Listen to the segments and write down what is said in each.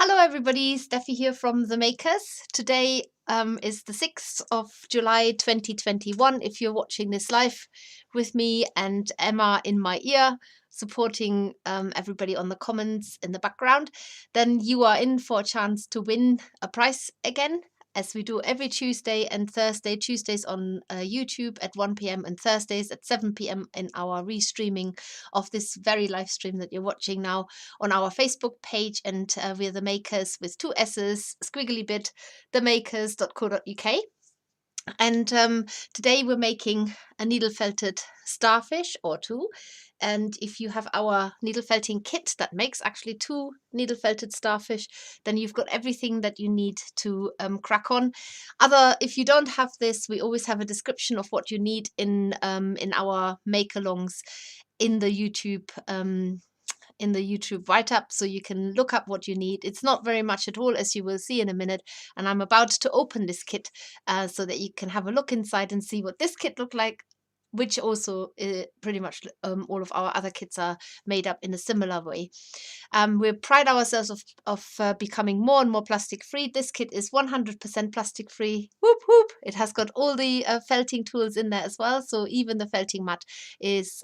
Hello everybody, Steffi here from The Makers. Today is the 6th of July 2021. If you're watching this live with me and Emma in my ear, supporting everybody on the comments in the background, then you are in for a chance to win a prize again, as we do every Tuesday and Thursday. Tuesdays on YouTube at 1 p.m. and Thursdays at 7 p.m. in our restreaming of this very live stream that you're watching now on our Facebook page. And we're The Makers with two S's, squiggly bit, themakers.co.uk. And today we're making a needle felted starfish or two. And if you have our needle felting kit that makes actually two needle felted starfish, then you've got everything that you need to crack on. If you don't have this, we always have a description of what you need in our make-alongs in the YouTube write-up, so you can look up what you need. It's not very much at all, as you will see in a minute, and I'm about to open this kit so that you can have a look inside and see what this kit looked like, which also pretty much all of our other kits are made up in a similar way. We pride ourselves of becoming more and more plastic free. This kit is 100% plastic free. Whoop whoop! It has got all the felting tools in there as well, so even the felting mat is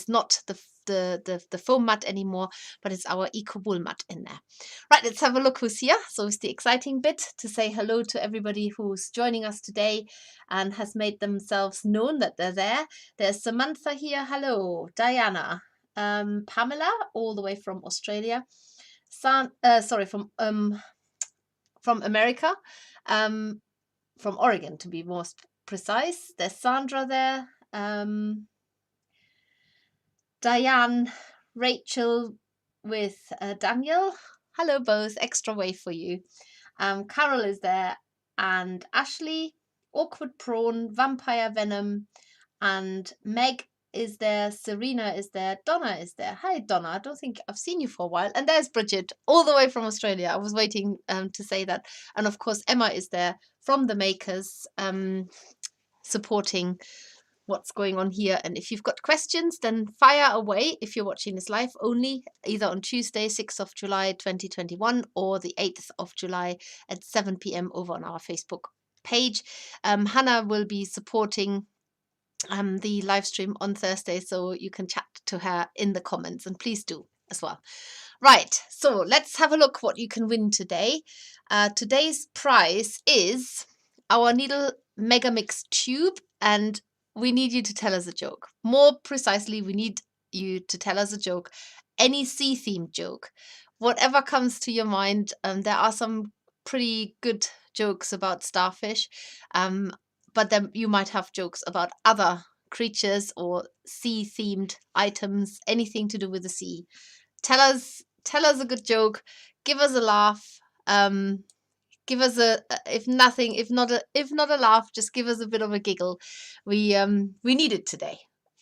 not the foam mat anymore, but it's our eco wool mat in there. Right, let's have a look who's here. So it's the exciting bit to say hello to everybody who's joining us today and has made themselves known that they're there. There's Samantha here. Hello. Diana. Pamela, all the way from Australia. From America. From Oregon, to be more precise. There's Sandra there. Diane, Rachel with Daniel. Hello both, extra wave for you. Carol is there, and Ashley, Awkward Prawn, Vampire Venom, and Meg is there, Serena is there, Donna is there. Hi Donna, I don't think I've seen you for a while. And there's Bridget, all the way from Australia. I was waiting to say that. And of course Emma is there from The Makers, supporting what's going on here. And if you've got questions, then fire away if you're watching this live only, either on Tuesday 6th of July 2021 or the 8th of July at 7 p.m. over on our Facebook page. Hannah will be supporting the live stream on Thursday, so you can chat to her in the comments, and please do as well. Right, so let's have a look what you can win today. Today's prize is our Needle Mega Mix tube, and we need you to tell us a joke. More precisely, we need you to tell us a joke, any sea-themed joke, whatever comes to your mind. There are some pretty good jokes about starfish, but then you might have jokes about other creatures or sea-themed items, anything to do with the sea. Tell us a good joke, give us a laugh, give us if not a laugh, just give us a bit of a giggle. We need it today.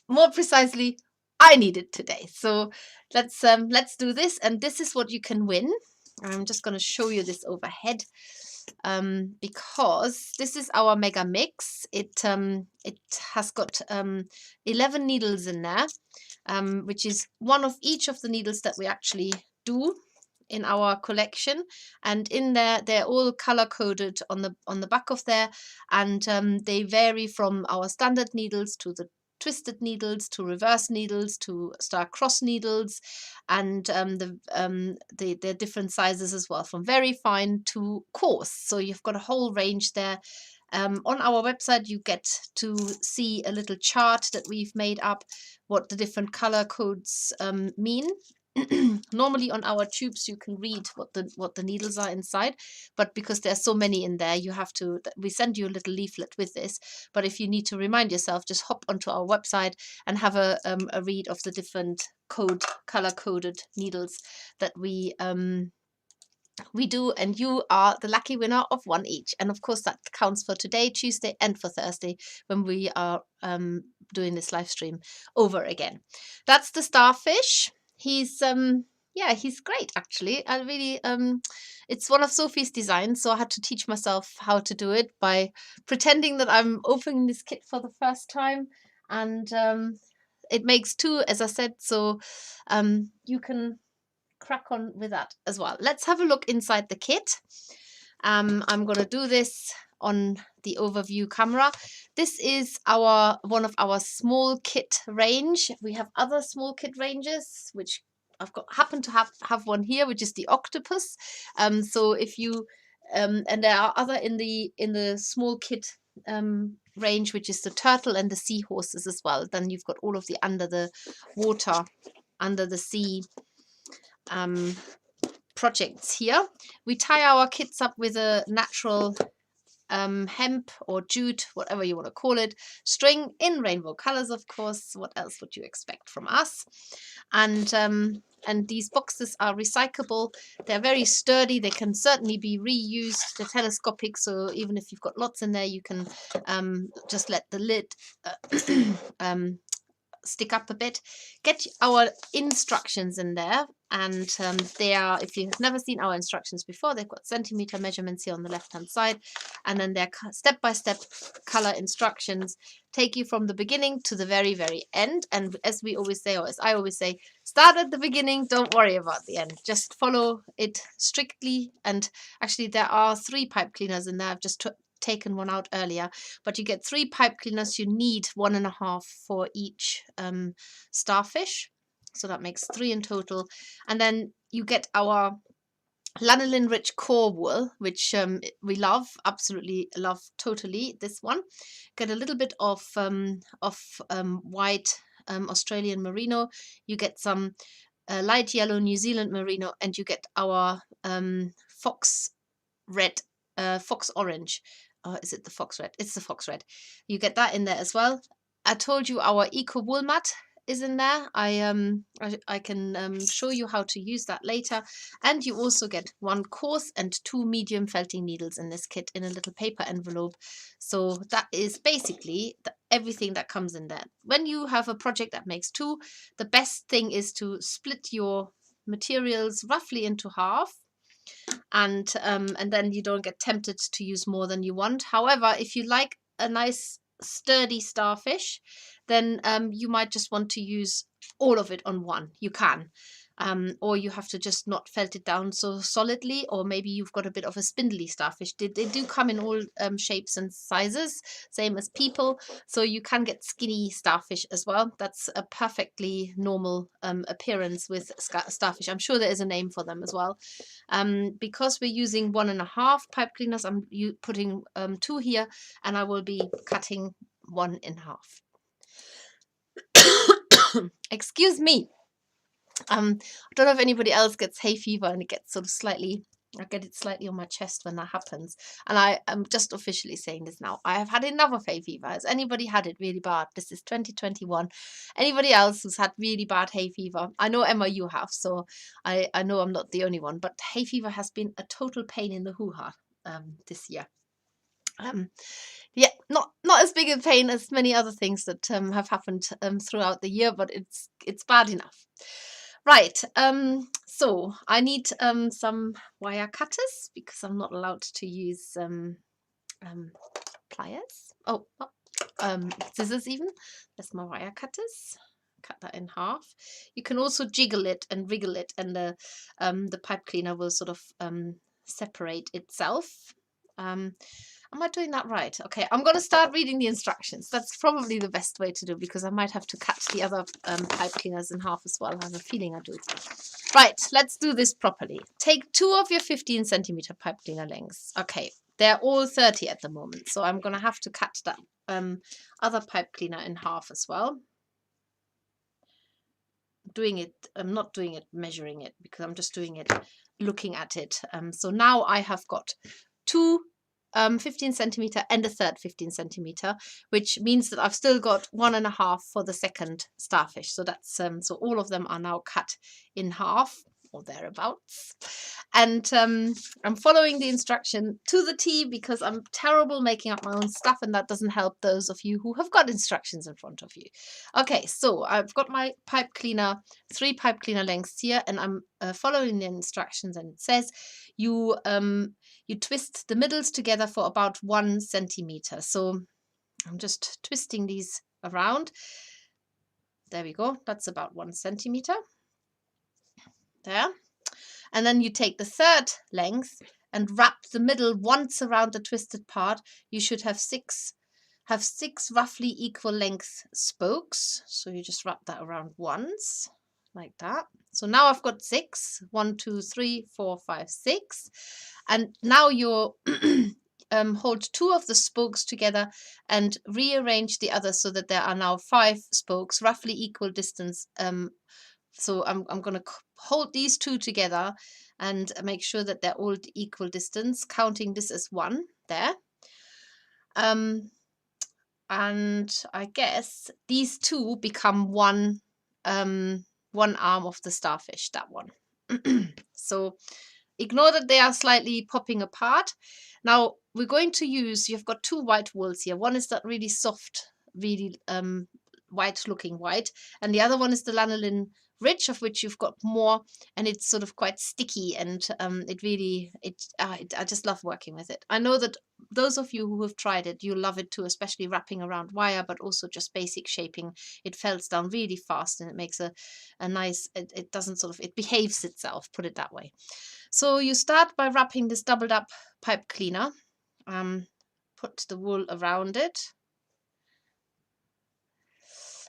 More precisely, I need it today. So let's do this, and this is what you can win. I'm just going to show you this overhead, because this is our mega mix. It has got 11 needles in there, which is one of each of the needles that we actually do in our collection, and in there they're all color coded on the back of there, and they vary from our standard needles to the twisted needles to reverse needles to star-cross needles, and the different sizes as well, from very fine to coarse. So you've got a whole range there. On our website you get to see a little chart that we've made up, what the different color codes mean. Normally on our tubes you can read what the needles are inside, but because there's so many in there, we send you a little leaflet with this. But if you need to remind yourself, just hop onto our website and have a read of the different color coded needles that we do, and you are the lucky winner of one each. And of course that counts for today, Tuesday, and for Thursday, when we are doing this live stream over again. That's the starfish. He's he's great actually. I really it's one of Sophie's designs, so I had to teach myself how to do it by pretending that I'm opening this kit for the first time, and it makes two, as I said, so you can crack on with that as well. Let's have a look inside the kit. I'm going to do this on the overview camera. This is one of our small kit range. We have other small kit ranges, which happen to have one here, which is the octopus. So if you and there are other in the small kit range, which is the turtle and the seahorses as well. Then you've got all of the under the water, under the sea projects here. We tie our kits up with a natural hemp or jute, whatever you want to call it, string in rainbow colors, of course. What else would you expect from us? And these boxes are recyclable. They're very sturdy. They can certainly be reused. They're telescopic, so even if you've got lots in there, you can just let the lid stick up a bit. Get our instructions in there, and they are, if you've never seen our instructions before, they've got centimeter measurements here on the left hand side, and then they're step-by-step color instructions, take you from the beginning to the very, very end. And as we always say, or as I always say, start at the beginning, don't worry about the end, just follow it strictly. And actually there are 3 pipe cleaners in there. I've just taken one out earlier, but you get 3 pipe cleaners. You need 1.5 for each starfish, so that makes 3 in total. And then you get our lanolin rich core wool, which we love, absolutely love, totally. This one, get a little bit of white Australian Merino. You get some light yellow New Zealand Merino, and you get our fox red, fox orange. Is it the fox red? It's the fox red. You get that in there as well. I told you our eco wool mat is in there. I can show you how to use that later. And you also get 1 coarse and 2 medium felting needles in this kit in a little paper envelope. So that is basically everything that comes in there. When you have a project that makes 2, the best thing is to split your materials roughly into half. And then you don't get tempted to use more than you want. However, if you like a nice sturdy starfish, then you might just want to use all of it on one. You can. Or you have to just not felt it down so solidly, or maybe you've got a bit of a spindly starfish. They do come in all shapes and sizes, same as people, so you can get skinny starfish as well. That's a perfectly normal appearance with starfish. I'm sure there is a name for them as well. Because we're using 1.5 pipe cleaners, I'm putting 2 here, and I will be cutting 1 in half. Excuse me. I don't know if anybody else gets hay fever, and it gets sort of slightly, I get it slightly on my chest when that happens. And I am just officially saying this now. I have had enough of hay fever. Has anybody had it really bad? This is 2021. Anybody else who's had really bad hay fever? I know, Emma, you have, so I know I'm not the only one. But hay fever has been a total pain in the hoo-ha this year. Yeah, not as big a pain as many other things that have happened throughout the year, but it's bad enough. Right, so I need some wire cutters because I'm not allowed to use pliers. Oh, scissors even. There's my wire cutters. Cut that in half. You can also jiggle it and wriggle it, and the pipe cleaner will sort of separate itself. Am I doing that right? Okay, I'm going to start reading the instructions. That's probably the best way to do, because I might have to cut the other pipe cleaners in half as well. I have a feeling I do. Right, let's do this properly. Take 2 of your 15 centimeter pipe cleaner lengths. Okay, they're all 30 at the moment, so I'm going to have to cut that other pipe cleaner in half as well. I'm not doing it measuring it, because I'm just doing it looking at it. So now I have got 2 15 centimeter and a third 15 centimeter, which means that I've still got 1.5 for the second starfish. So that's so all of them are now cut in half or thereabouts. And I'm following the instruction to the T, because I'm terrible making up my own stuff, and that doesn't help those of you who have got instructions in front of you. Okay, so I've got my pipe cleaner, 3 pipe cleaner lengths here, and I'm following the instructions, and it says you twist the middles together for about 1 centimeter. So I'm just twisting these around. There we go. That's about 1 centimeter. There. And then you take the third length and wrap the middle once around the twisted part. You should have six roughly equal length spokes. So you just wrap that around once, like that. So now I've got 6. 1, 2, 3, 4, 5, 6. And now you hold 2 of the spokes together and rearrange the others so that there are now 5 spokes, roughly equal distance. So I'm going to hold these 2 together and make sure that they're all equal distance, counting this as 1 there. And I guess these 2 become one arm of the starfish, that one. So ignore that they are slightly popping apart. Now we're going to use, you've got 2 white wools here. One is that really soft, really white looking white, and the other one is the lanolin rich, of which you've got more, and it's sort of quite sticky, and I just love working with it. I know that those of you who have tried it, you'll love it too, especially wrapping around wire, but also just basic shaping. It felts down really fast, and it makes a nice, it doesn't sort of, it behaves itself, put it that way. So you start by wrapping this doubled up pipe cleaner, put the wool around it.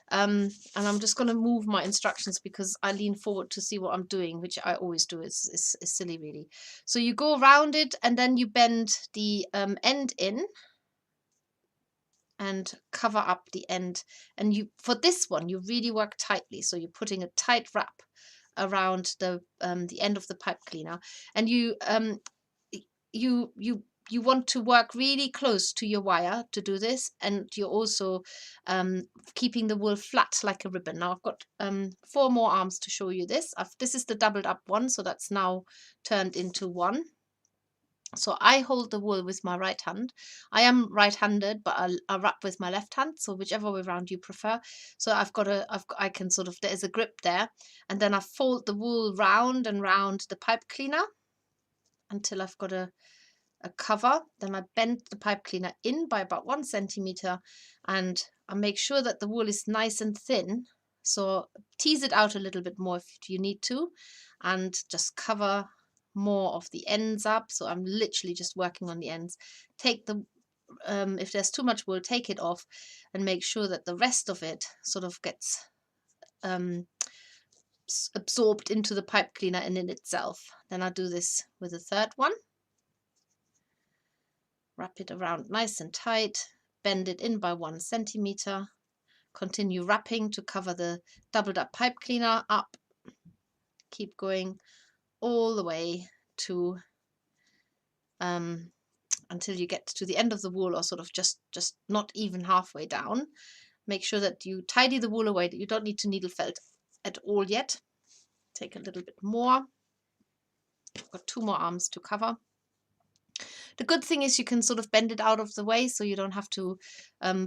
And I'm just going to move my instructions because I lean forward to see what I'm doing, which I always do. It's silly, really. So you go around it and then you bend the end in and cover up the end. And you, for this one, you really work tightly. So you're putting a tight wrap around the end of the pipe cleaner, and you want to work really close to your wire to do this, and you're also keeping the wool flat like a ribbon. Now I've got 4 more arms to show you this. This is the doubled up one, so that's now turned into 1. So I hold the wool with my right hand. I am right-handed, but I wrap with my left hand, so whichever way around you prefer. So I can sort of, there's a grip there, and then I fold the wool round and round the pipe cleaner until I've got a cover. Then I bend the pipe cleaner in by about 1 centimeter, and I make sure that the wool is nice and thin. So tease it out a little bit more if you need to, and just cover more of the ends up. So I'm literally just working on the ends. Take the if there's too much wool, take it off and make sure that the rest of it sort of gets absorbed into the pipe cleaner and in itself. Then I do this with the third one. Wrap it around nice and tight, bend it in by 1 centimeter, continue wrapping to cover the doubled up pipe cleaner up, keep going all the way to until you get to the end of the wool, or sort of just not even halfway down. Make sure that you tidy the wool away, that you don't need to needle felt at all yet. Take a little bit more. I've got 2 more arms to cover. The good thing is you can sort of bend it out of the way, so you don't have to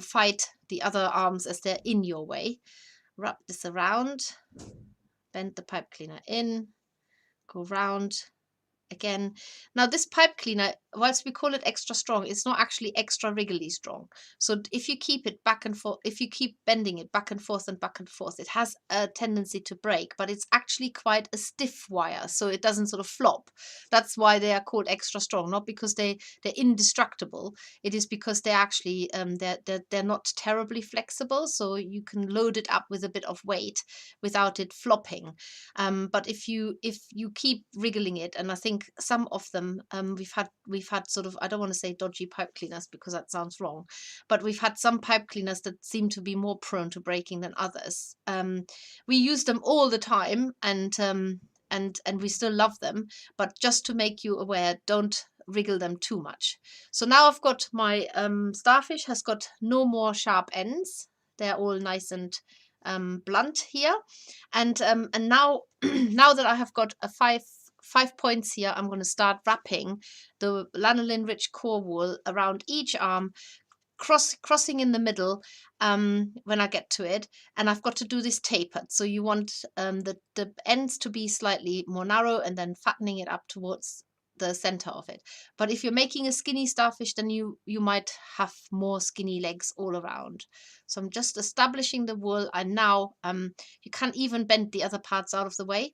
fight the other arms as they're in your way. Wrap this around, bend the pipe cleaner in, go round again. Now this pipe cleaner, whilst we call it extra strong, it's not actually extra wriggly strong. So if you keep it back and forth, if you keep bending it back and forth and back and forth, it has a tendency to break, but it's actually quite a stiff wire, so it doesn't sort of flop. That's why they are called extra strong, not because they're indestructible. It is because they're actually they're not terribly flexible, so you can load it up with a bit of weight without it flopping. But if you keep wriggling it, and I think some of them we've had sort of, I don't want to say dodgy pipe cleaners because that sounds wrong, but we've had some pipe cleaners that seem to be more prone to breaking than others. We use them all the time, and we still love them, but just to make you aware, don't wriggle them too much. So now I've got my starfish has got no more sharp ends. They're all nice and blunt here, and now now that I have got a 5 points here, I'm going to start wrapping the lanolin rich core wool around each arm, crossing in the middle when I get to it, and I've got to do this tapered. So you want the ends to be slightly more narrow, and then fattening it up towards the center of it. But if you're making a skinny starfish, then you might have more skinny legs all around. So I'm just establishing the wool. And now you can't even bend the other parts out of the way.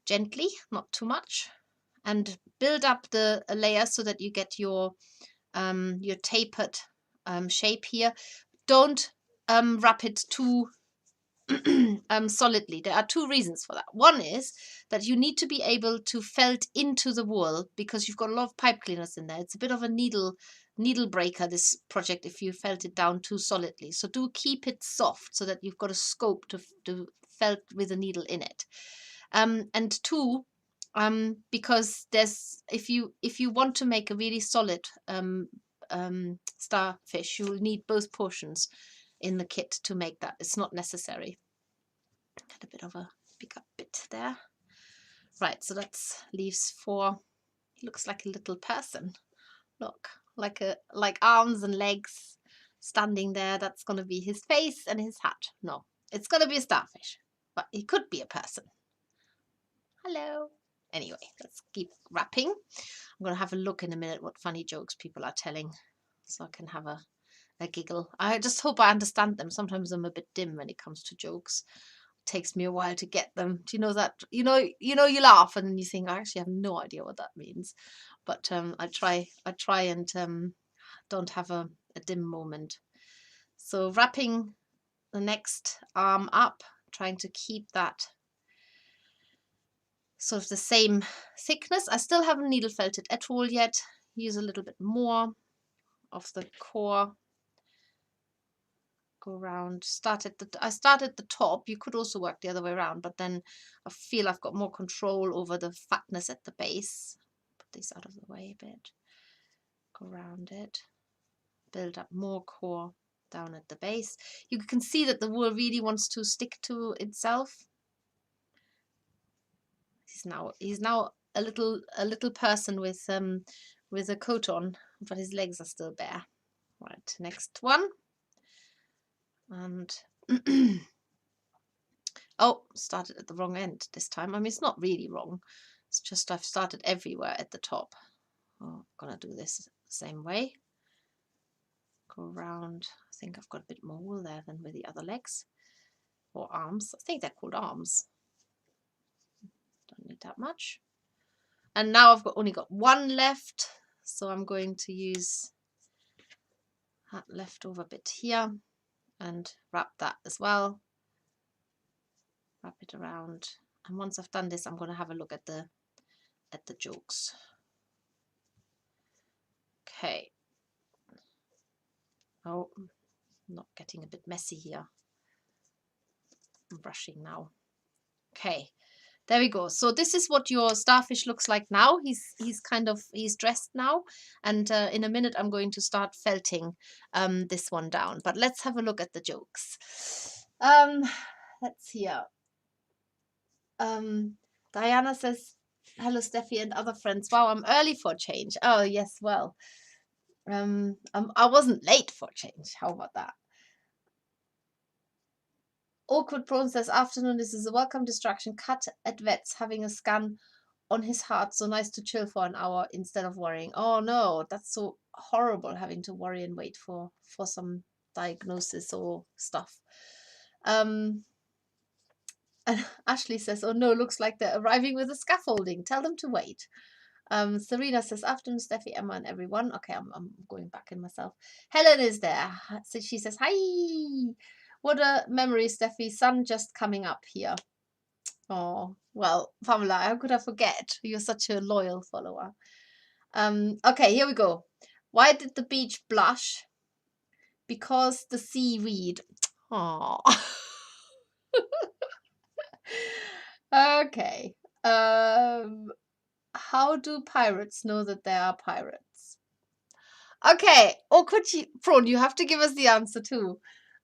Gently, not too much. and build up the layer so that you get your tapered shape here. Don't wrap it too solidly. There are two reasons for that. One is that you need to be able to felt into the wool because you've got a lot of pipe cleaners in there. It's a bit of a needle breaker, this project, if you felt it down too solidly. So do keep it soft so that you've got a scope to felt with a needle in it. And two, because there's if you want to make a really solid starfish, you'll need both portions in the kit to make that. It's not necessary. Got a bit of a pick up bit there. Right, so that's leaves 4. He looks like a little person. Look, like arms and legs standing there. That's gonna be his face and his hat. No, it's gonna be a starfish, but he could be a person. Hello. Anyway, let's keep wrapping. I'm gonna have a look in a minute what funny jokes people are telling, so I can have a giggle. I just hope I understand them. Sometimes I'm a bit dim when it comes to jokes. It takes me a while to get them. Do you know that? You you laugh and then you think, I actually have no idea what that means. But I try and don't have a dim moment. So wrapping the next arm up, trying to keep that sort of the same thickness. I still haven't needle felted at all yet. Use a little bit more of the core. Go around. I started the top. You could also work the other way around, but then I feel I've got more control over the fatness at the base. Put this out of the way a bit. Go around it. Build up more core down at the base. You can see that the wool really wants to stick to itself. He's now a little person with a coat on, but his legs are still bare. Right, next one. And oh, started at the wrong end this time. I mean, it's not really wrong. It's just I've started everywhere at the top. Oh, I'm gonna do this the same way. Go around. I think I've got a bit more wool there than with the other legs or arms. I think they're called arms. Don't need that much. And now I've only got one left, so I'm going to use that leftover bit here and wrap that as well. Wrap it around, and once I've done this, I'm going to have a look at the jokes. Okay. Oh, not getting a bit messy here. I'm brushing now. Okay, there we go. So this is what your starfish looks like now. He's dressed now, and in a minute I'm going to start felting this one down. But let's have a look at the jokes. Let's see. Diana says, hello Steffi and other friends. Wow, I'm early for a change. Oh yes, well, I wasn't late for a change. How about that? Awkward Prawn says, afternoon, this is a welcome distraction. Cut at vet's having a scan on his heart. So nice to chill for an hour instead of worrying. Oh no, that's so horrible having to worry and wait for some diagnosis or stuff. And Ashley says, oh no, looks like they're arriving with the scaffolding. Tell them to wait. Serena says, afternoon, Steffi, Emma, and everyone. Okay, I'm going back in myself. Helen is there. So she says, hi. What a memory, Steffi. Sun just coming up here. Oh, well, Pamela, how could I forget? You're such a loyal follower. Okay, here we go. Why did the beach blush? Because the seaweed. Oh. Okay. How do pirates know that they are pirates? Okay. Or could you, Prawn, you have to give us the answer too.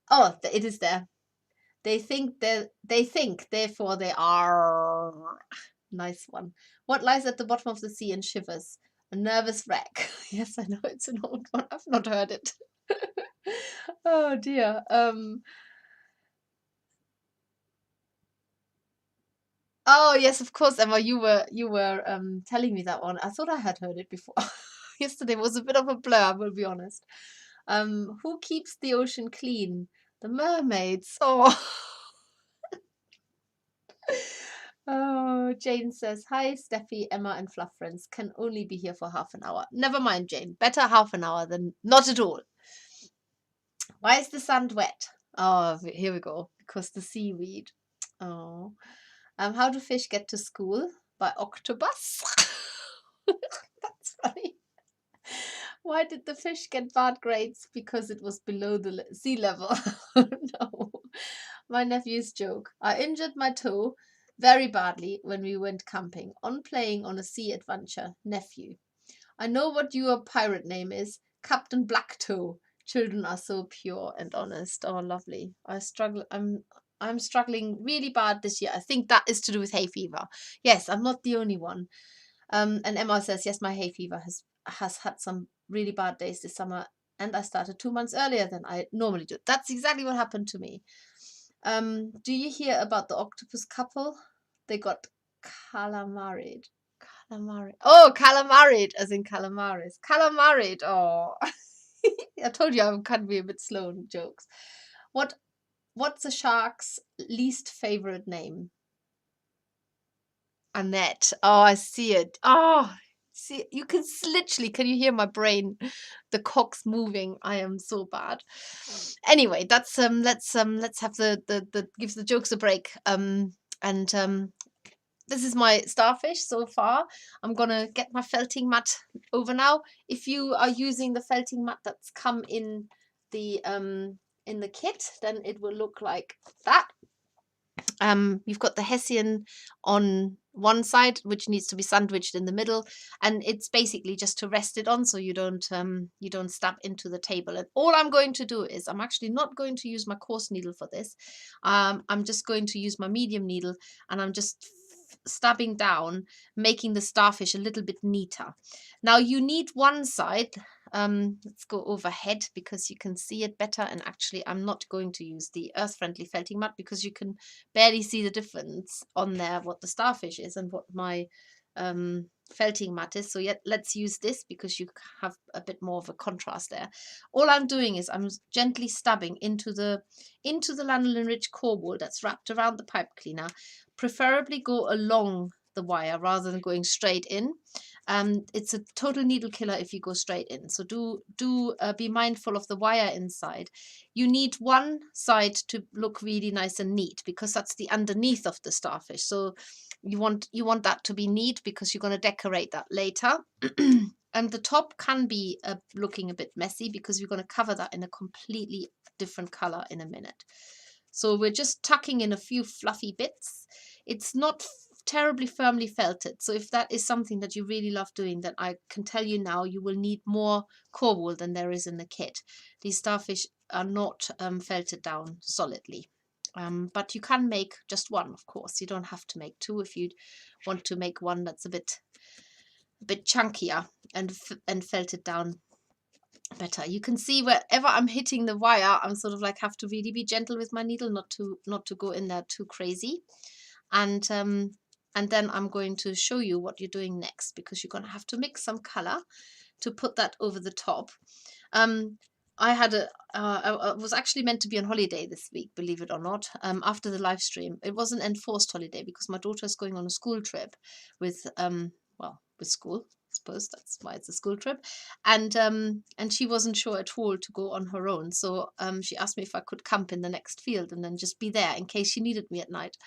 Oh, it is there. They think, therefore they are. Nice one. What lies at the bottom of the sea and shivers? A nervous wreck. Yes, I know it's an old one. I've not heard it. Oh dear. Oh yes, of course, Emma. You were telling me that one. I thought I had heard it before. Yesterday was a bit of a blur, I will be honest. Who keeps the ocean clean? The mermaids. Oh. Oh, Jane says, hi, Steffi, Emma, and Fluff Friends. Can only be here for half an hour. Never mind, Jane. Better half an hour than not at all. Why is the sand wet? Oh, here we go. Because the seaweed. Oh. How do fish get to school? By octopus? That's funny. Why did the fish get bad grades? Because it was below the sea level. No. My nephew's joke. I injured my toe very badly when we went camping on playing on a sea adventure. Nephew. I know what your pirate name is. Captain Blacktoe. Children are so pure and honest. Oh, lovely. I'm struggling really bad this year. I think that is to do with hay fever. Yes, I'm not the only one. And Emma says, yes, my hay fever has had some really bad days this summer, and I started 2 months earlier than I normally do. That's exactly what happened to me. Do you hear about the octopus couple? They got calamaried. Calamari. Oh, calamaried, as in calamaris. Calamaried. Oh, I told you I can be a bit slow in jokes. What's a shark's least favorite name? Annette. Oh, I see it. Oh, see, you can literally, can you hear my brain? The cogs moving. I am so bad. Anyway, that's let's have the give the jokes a break. And this is my starfish so far. I'm gonna get my felting mat over now. If you are using the felting mat that's come in the kit, then it will look like that. You've got the Hessian on one side, which needs to be sandwiched in the middle, and it's basically just to rest it on so you don't stab into the table. And all I'm going to do is, I'm actually not going to use my coarse needle for this. I'm just going to use my medium needle, and I'm just stabbing down, making the starfish a little bit neater. Now you need one side. Let's go overhead because you can see it better. And actually, I'm not going to use the earth-friendly felting mat because you can barely see the difference on there, what the starfish is and what my felting mat is. So yet let's use this because you have a bit more of a contrast there. All I'm doing is I'm gently stabbing into the lanolin rich core wool that's wrapped around the pipe cleaner. Preferably go along the wire rather than going straight in. It's a total needle killer if you go straight in. So do be mindful of the wire inside. You need one side to look really nice and neat because that's the underneath of the starfish. So you want that to be neat because you're going to decorate that later. And the top can be looking a bit messy because we're going to cover that in a completely different color in a minute. So we're just tucking in a few fluffy bits. It's not terribly firmly felted. So if that is something that you really love doing, then I can tell you now, you will need more core wool than there is in the kit. These starfish are not felted down solidly. But you can make just one, of course. You don't have to make two if you want to make one that's a bit chunkier and felted down better. You can see wherever I'm hitting the wire, I'm sort of like have to really be gentle with my needle, not to go in there too crazy. And then I'm going to show you what you're doing next because you're going to have to mix some color to put that over the top. I was actually meant to be on holiday this week, believe it or not, after the live stream. It was an enforced holiday because my daughter is going on a school trip with school. I suppose that's why it's a school trip. And she wasn't sure at all to go on her own. So she asked me if I could camp in the next field and then just be there in case she needed me at night.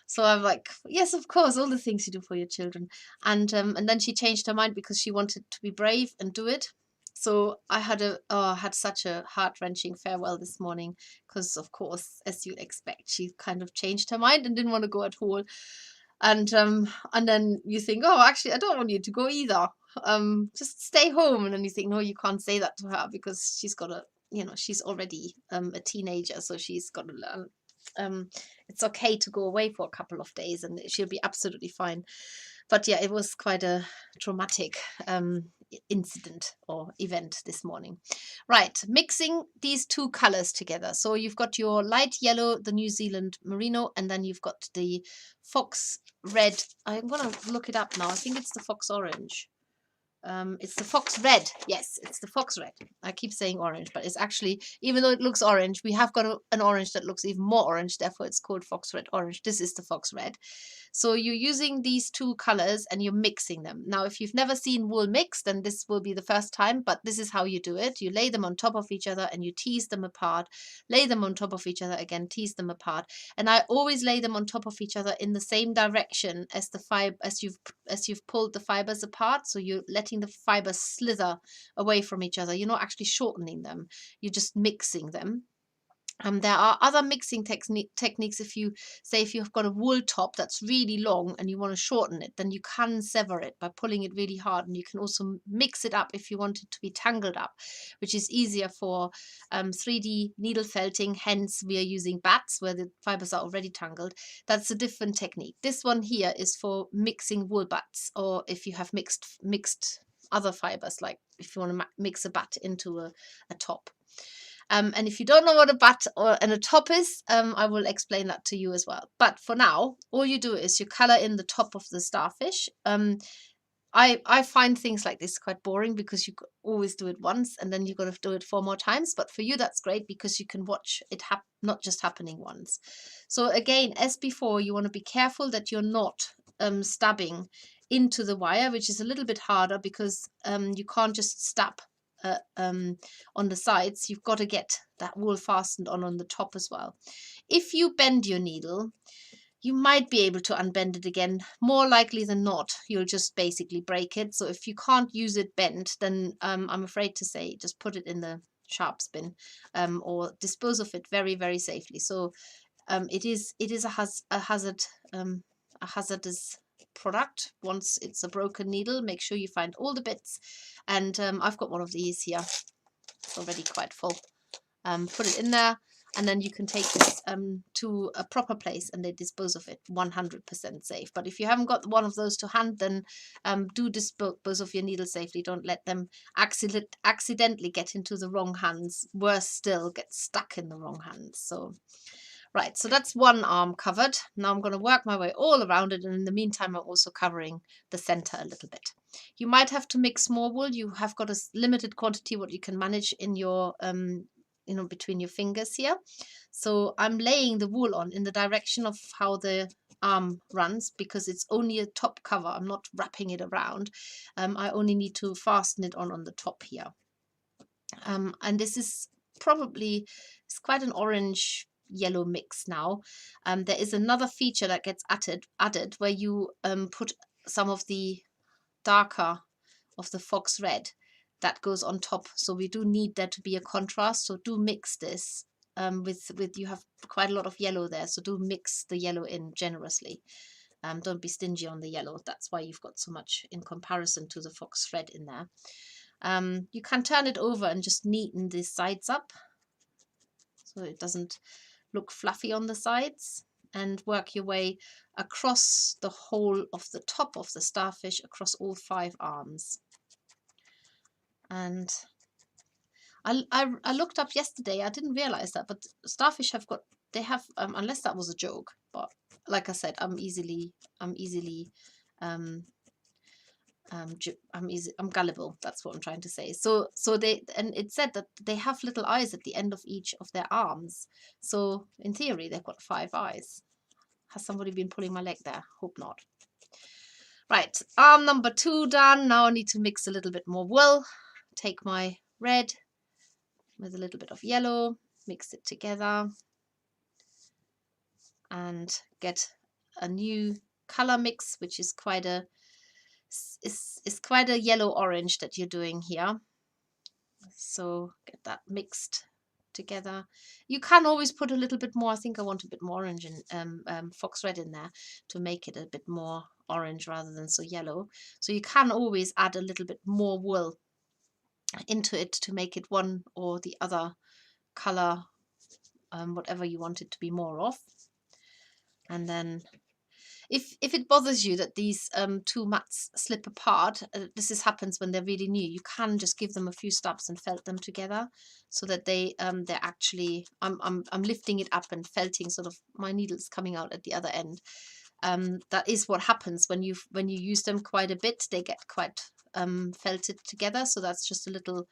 So I'm like, yes, of course, all the things you do for your children. And then she changed her mind because she wanted to be brave and do it. So I had such a heart-wrenching farewell this morning because, of course, as you'd expect, she kind of changed her mind and didn't want to go at all. And then you think, oh, actually, I don't want you to go either. Just stay home. And then you think, no, you can't say that to her because she's got she's already a teenager, so she's got to learn. It's okay to go away for a couple of days and she'll be absolutely fine. But yeah, it was quite a traumatic incident or event this morning. Right, mixing these two colors together. So you've got your light yellow, the New Zealand Merino, and then you've got the fox red. I'm going to look it up now. I think it's the fox orange. It's the fox red. Yes, it's the fox red. I keep saying orange, but it's actually, even though it looks orange, we have got an orange that looks even more orange. Therefore, it's called fox red orange. This is the fox red. So you're using these two colors and you're mixing them. Now, if you've never seen wool mixed, then this will be the first time, but this is how you do it. You lay them on top of each other and you tease them apart, lay them on top of each other again, tease them apart. And I always lay them on top of each other in the same direction as the fiber, as you've pulled the fibers apart. So you're letting the fibers slither away from each other. You're not actually shortening them. You're just mixing them. There are other mixing techniques. If you've got a wool top that's really long and you want to shorten it, then you can sever it by pulling it really hard, and you can also mix it up if you want it to be tangled up, which is easier for 3D needle felting. Hence, we are using bats where the fibers are already tangled. That's a different technique. This one here is for mixing wool bats, or if you have mixed other fibers, like if you want to mix a bat into a top. And if you don't know what a bat and a top is, I will explain that to you as well. But for now, all you do is you color in the top of the starfish. I find things like this quite boring because you always do it once and then you've got to do it 4 more times. But for you, that's great because you can watch it not just happening once. So again, as before, you want to be careful that you're not stabbing into the wire, which is a little bit harder because you can't just stab on the sides. You've got to get that wool fastened on the top as well. If you bend your needle, you might be able to unbend it again. More likely than not, you'll just basically break it. So if you can't use it bent, then I'm afraid to say just put it in the sharps bin or dispose of it very, very safely. So it is a hazardous product. Once it's a broken needle, make sure you find all the bits, and I've got one of these here. It's already quite full. Put it in there, and then you can take this to a proper place and they dispose of it 100% safe. But if you haven't got one of those to hand, then do dispose of your needles safely. Don't let them accidentally get into the wrong hands. Worse still, get stuck in the wrong hands. So right, so that's one arm covered. Now I'm going to work my way all around it, and in the meantime I'm also covering the center a little bit. You might have to mix more wool. You have got a limited quantity what you can manage in your between your fingers here. So I'm laying the wool on in the direction of how the arm runs because it's only a top cover. I'm not wrapping it around. I only need to fasten it on the top here. And this is probably, it's quite an orange yellow mix now. There is another feature that gets added where you put some of the darker of the fox red that goes on top. So we do need there to be a contrast. So do mix this with you have quite a lot of yellow there. So do mix the yellow in generously. Don't be stingy on the yellow. That's why you've got so much in comparison to the fox red in there. You can turn it over and just neaten the sides up so it doesn't look fluffy on the sides, and work your way across the whole of the top of the starfish across all 5 arms. And I looked up yesterday, I didn't realize that, but starfish have unless that was a joke, but like I said, I'm gullible. That's what I'm trying to say. So it said that they have little eyes at the end of each of their arms. So in theory, they've got 5 eyes. Has somebody been pulling my leg there? Hope not. Right, arm number 2 done. Now I need to mix a little bit more wool. Take my red with a little bit of yellow, mix it together, and get a new color mix, which is quite a yellow orange that you're doing here. So get that mixed together. You can always put a little bit more. I think I want a bit more orange and fox red in there to make it a bit more orange rather than so yellow. So you can always add a little bit more wool into it to make it one or the other color, whatever you want it to be more of. And then if it bothers you that these 2 mats slip apart, this happens when they're really new, you can just give them a few stabs and felt them together so that they're actually, I'm lifting it up and felting sort of my needles coming out at the other end. That is what happens when you use them quite a bit. They get quite felted together. So that's just a little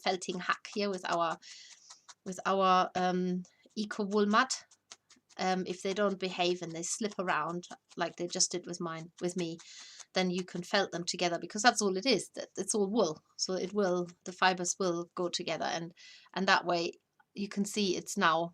felting hack here with our eco wool mat. if they don't behave and they slip around like they just did with me, then you can felt them together, because that's all it is. That it's all wool, so the fibers will go together, and that way you can see it's now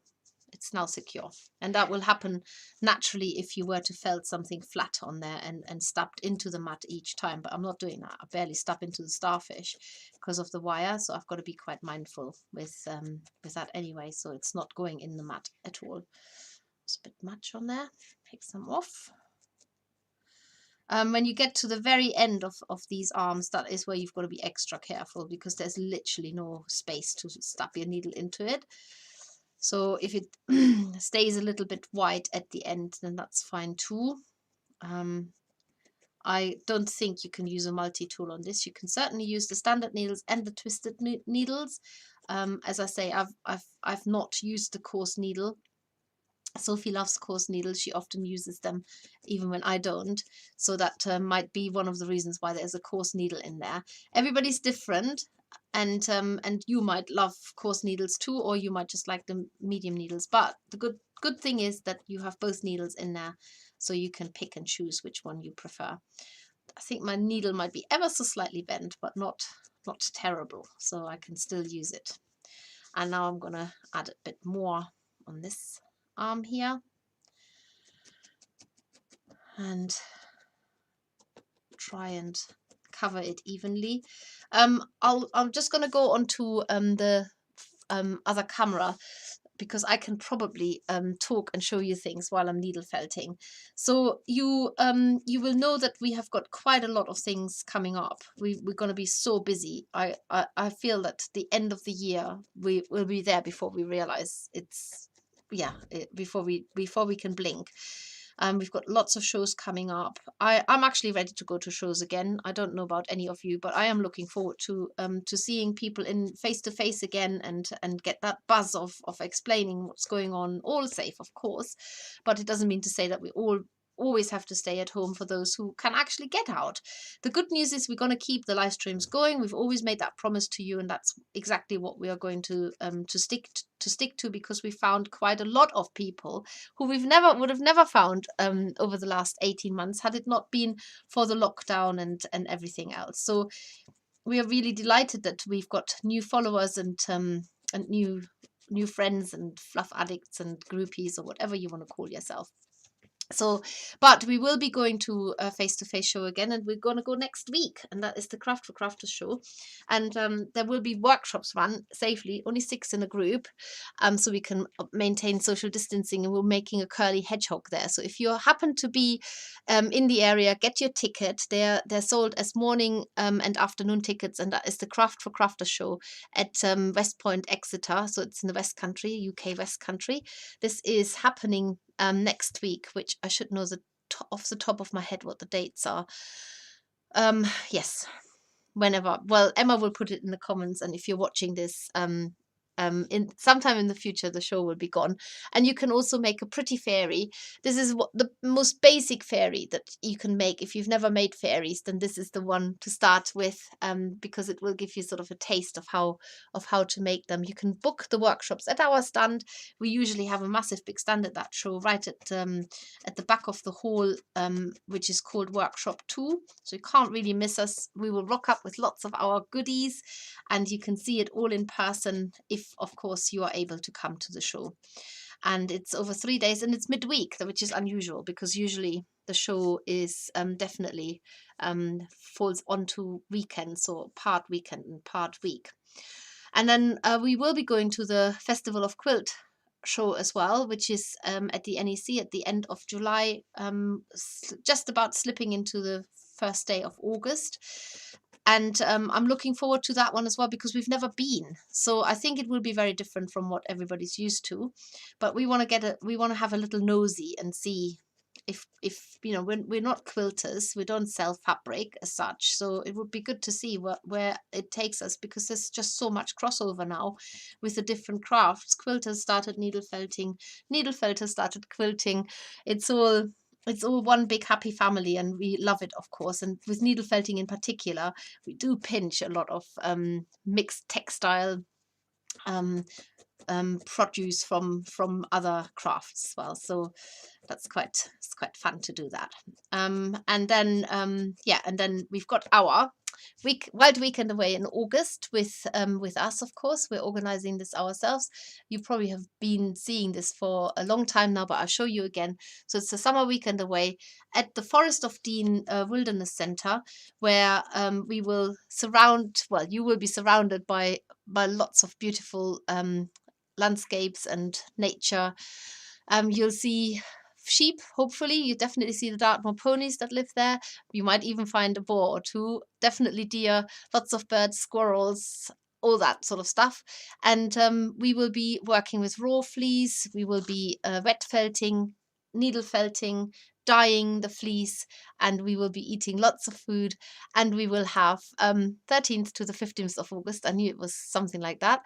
secure. And that will happen naturally if you were to felt something flat on there and stepped into the mat each time. But I'm not doing that. I barely step into the Starfish because of the wire, so I've got to be quite mindful with that anyway, so it's not going in the mat at all. It's a bit much on there. Take some off. When you get to the very end of these arms, that is where you've got to be extra careful, because there's literally no space to stab your needle into it. So if it stays a little bit wide at the end, then that's fine too. I don't think you can use a multi-tool on this. You can certainly use the standard needles and the twisted needles. As I say, I've not used the coarse needle. Sophie loves coarse needles. She often uses them even when I don't. So that might be one of the reasons why there's a coarse needle in there. Everybody's different, and you might love coarse needles too, or you might just like the medium needles. But the good thing is that you have both needles in there, so you can pick and choose which one you prefer. I think my needle might be ever so slightly bent, but not terrible, so I can still use it. And now I'm gonna add a bit more on this arm here, and try and cover it evenly. I'm just going to go onto the other camera, because I can probably talk and show you things while I'm needle felting. So you will know that we have got quite a lot of things coming up. We're going to be so busy. I feel that the end of the year we will be there before we realize it's before we can blink. We've got lots of shows coming up. I'm actually ready to go to shows again. I don't know about any of you, but I am looking forward to seeing people in face to face again, and get that buzz of explaining what's going on, all safe, of course. But it doesn't mean to say that we always have to stay at home for those who can actually get out. The good news is we're going to keep the live streams going. We've always made that promise to you, and that's exactly what we are going to stick to, because we found quite a lot of people who would have never found over the last 18 months had it not been for the lockdown and everything else. So we are really delighted that we've got new followers and new friends and fluff addicts and groupies, or whatever you want to call yourself. So, but we will be going to a face-to-face show again, and we're going to go next week, and that is the Craft for Crafters show. And there will be workshops run safely, only 6 in a group, so we can maintain social distancing, and we're making a curly hedgehog there. So if you happen to be in the area, get your ticket. They're sold as morning and afternoon tickets, and that is the Craft for Crafters show at West Point, Exeter. So it's in the West Country, UK West Country. This is happening next week, which I should know off the top of my head what the dates are. Yes, whenever. Well, Emma will put it in the comments, and if you're watching this in sometime in the future, the show will be gone. And you can also make a pretty fairy. This is what the most basic fairy that you can make. If you've never made fairies, then this is the one to start with, because it will give you sort of a taste of how to make them. You can book the workshops at our stand. We usually have a massive big stand at that show, right at the back of the hall, which is called Workshop 2. So you can't really miss us. We will rock up with lots of our goodies, and you can see it all in person if, of course, you are able to come to the show. And it's over 3 days, and it's midweek, which is unusual, because usually the show is definitely falls onto weekends, so part weekend and part week. And then we will be going to the Festival of Quilt show as well, which is at the NEC at the end of July, just about slipping into the first day of August. And I'm looking forward to that one as well, because we've never been. So I think it will be very different from what everybody's used to. But we want to have a little nosy and see if you know, we're not quilters, we don't sell fabric as such. So it would be good to see where it takes us, because there's just so much crossover now with the different crafts. Quilters started needle felting, needle felters started quilting. It's all one big happy family, and we love it, of course. And with needle felting in particular, we do pinch a lot of mixed textile produce from other crafts as well. So it's quite fun to do that. And then yeah, and then we've got our wild weekend away in August with us, of course. We're organizing this ourselves. You probably have been seeing this for a long time now, but I'll show you again. So it's a summer weekend away at the Forest of Dean Wilderness Center, where we will you will be surrounded by lots of beautiful landscapes and nature. You'll see sheep, hopefully. You definitely see the Dartmoor ponies that live there. You might even find a boar or two, definitely deer, lots of birds, squirrels, all that sort of stuff. And we will be working with raw fleece. We will be wet felting, needle felting, dyeing the fleece, and we will be eating lots of food. And we will have 13th to the 15th of August. I knew it was something like that.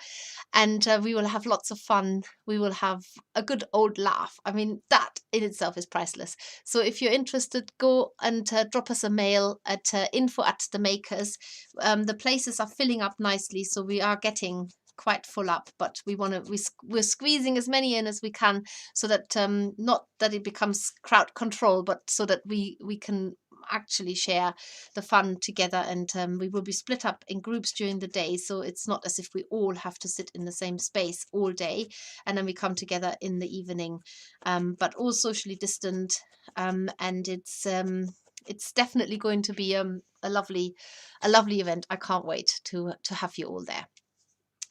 And we will have lots of fun. We will have a good old laugh. I mean, that in itself is priceless. So if you're interested, go and drop us a mail at info@themakers. The places are filling up nicely, so we are getting quite full up, but we're squeezing as many in as we can, so that not that it becomes crowd control, but so that we can actually share the fun together. And we will be split up in groups during the day, so it's not as if we all have to sit in the same space all day, and then we come together in the evening, but all socially distant. And it's definitely going to be a lovely event. I can't wait to have you all there.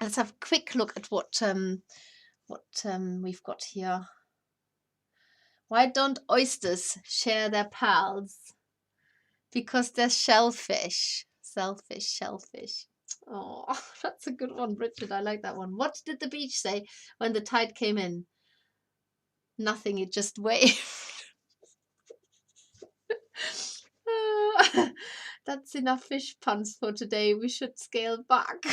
Let's have a quick look at what we've got here. Why don't oysters share their pearls? Because they're shellfish. Shellfish. Oh, that's a good one, Richard. I like that one. What did the beach say when the tide came in? Nothing, it just waved. That's enough fish puns for today. We should scale back.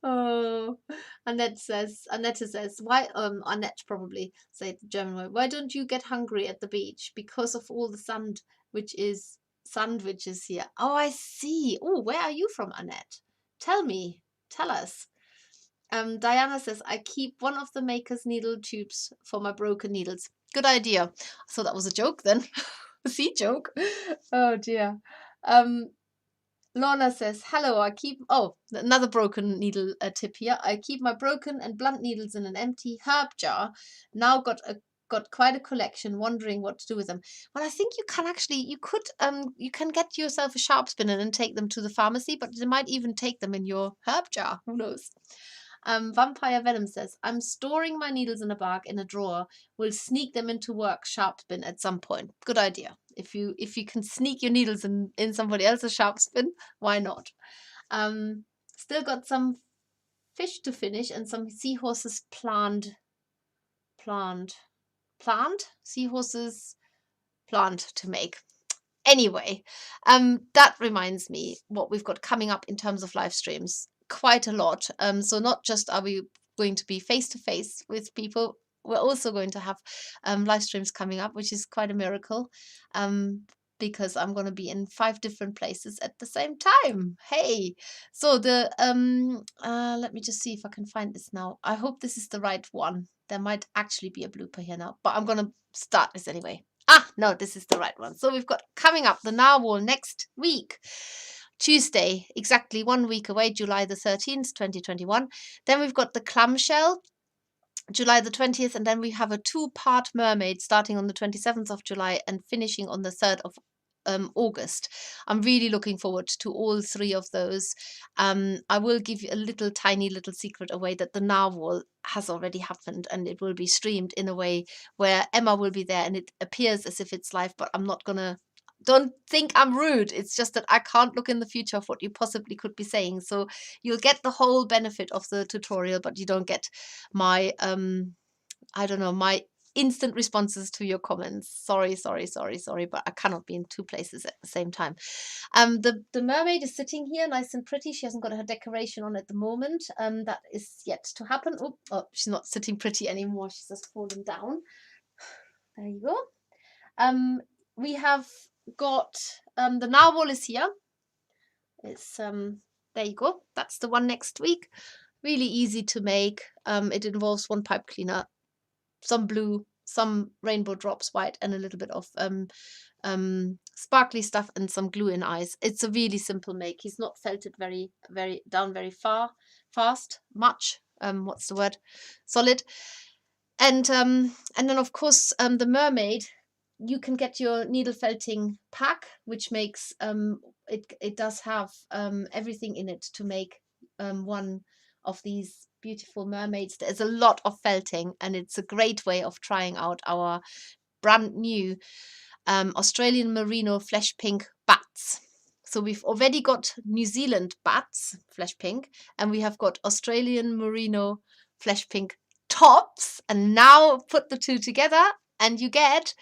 Oh, Annette says, why, Annette probably say the German word, why don't you get hungry at the beach? Because of all the sandwiches here. Oh, I see. Oh, where are you from, Annette? Tell us. Diana says, I keep one of the maker's needle tubes for my broken needles. Good idea. So that was a joke then. See, joke. Oh dear. Lorna says, hello, another broken needle tip here. I keep my broken and blunt needles in an empty herb jar. Now got quite a collection, wondering what to do with them. Well, I think you can get yourself a sharp spinner and take them to the pharmacy, but they might even take them in your herb jar. Who knows? Vampire Venom says, I'm storing my needles in a bag in a drawer. We'll sneak them into work sharp spin at some point. Good idea. If you can sneak your needles in somebody else's sharp spin, why not? Still got some fish to finish and some seahorses plant. Seahorses plant to make. Anyway, that reminds me what we've got coming up in terms of live streams. Quite a lot. So not just are we going to be face to face with people, we're also going to have live streams coming up, which is quite a miracle. Because I'm going to be in 5 different places at the same time. Hey, so let me just see if I can find this now. I hope this is the right one. There might actually be a blooper here now, but I'm going to start this anyway. No, this is the right one. So we've got coming up the Narwhal next week, Tuesday, exactly 1 week away, July the 13th, 2021. Then we've got the Clamshell, July the 20th, and then we have a 2-part mermaid starting on the 27th of July and finishing on the 3rd of August. I'm really looking forward to all 3 of those. I will give you a tiny little secret away that the Narwhal has already happened, and it will be streamed in a way where Emma will be there and it appears as if it's live, but I'm not gonna. Don't think I'm rude. It's just that I can't look in the future of what you possibly could be saying. So you'll get the whole benefit of the tutorial, but you don't get my I don't know, my instant responses to your comments. Sorry, but I cannot be in 2 places at the same time. The mermaid is sitting here nice and pretty. She hasn't got her decoration on at the moment. That is yet to happen. Oh, she's not sitting pretty anymore. She's just fallen down. There you go. We have got the Narwhal is here. It's there you go. That's the one next week. Really easy to make. It involves one pipe cleaner, some blue, some rainbow drops white, and a little bit of sparkly stuff and some glue in eyes. It's a really simple make. He's not felted very fast much. What's the word? Solid. And then of course the mermaid, you can get your needle felting pack, which makes it does have everything in it to make one of these beautiful mermaids. There's a lot of felting, and it's a great way of trying out our brand new Australian Merino flesh pink bats. So we've already got New Zealand bats, flesh pink, and we have got Australian Merino flesh pink tops. And now put the two together and you get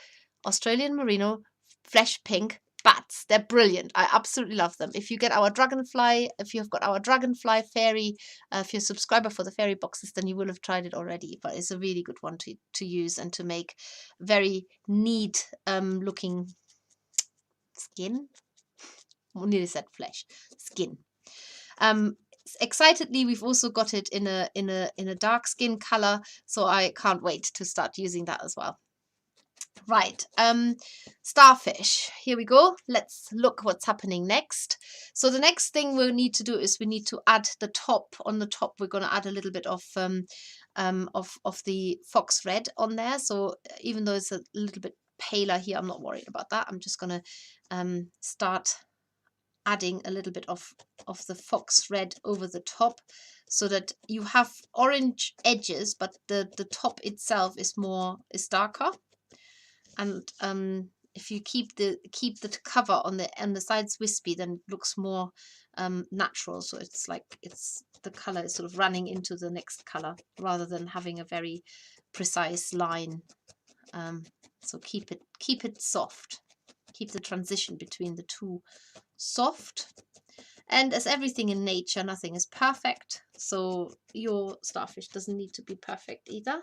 Australian Merino flesh pink bats. They're brilliant. I absolutely love them. If you get our dragonfly, if you've got our dragonfly fairy, if you're a subscriber for the fairy boxes, then you will have tried it already. But it's a really good one to use and to make very neat looking skin. Nearly said flesh, skin. Excitedly, we've also got it in a dark skin color, so I can't wait to start using that as well. Right, starfish, here we go. Let's look what's happening next. So the next thing we'll need to do is we need to add the top. On the top we're going to add a little bit of the fox red on there. So even though it's a little bit paler here, I'm not worried about that. I'm just going to start adding a little bit of the fox red over the top, so that you have orange edges, but the top itself is darker. And if you keep the cover on the sides wispy, then it looks more natural. So it's like the color is sort of running into the next color rather than having a very precise line. So keep it soft. Keep the transition between the two soft. And as everything in nature, nothing is perfect. So your starfish doesn't need to be perfect either.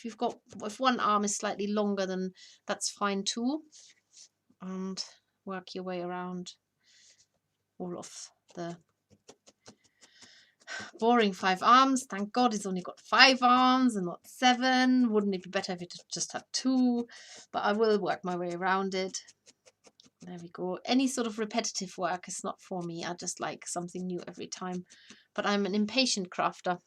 If one arm is slightly longer, then that's fine too. And work your way around all of the boring 5 arms. Thank God it's only got 5 arms and not 7. Wouldn't it be better if it just had 2? But I will work my way around it. There we go. Any sort of repetitive work is not for me. I just like something new every time. But I'm an impatient crafter.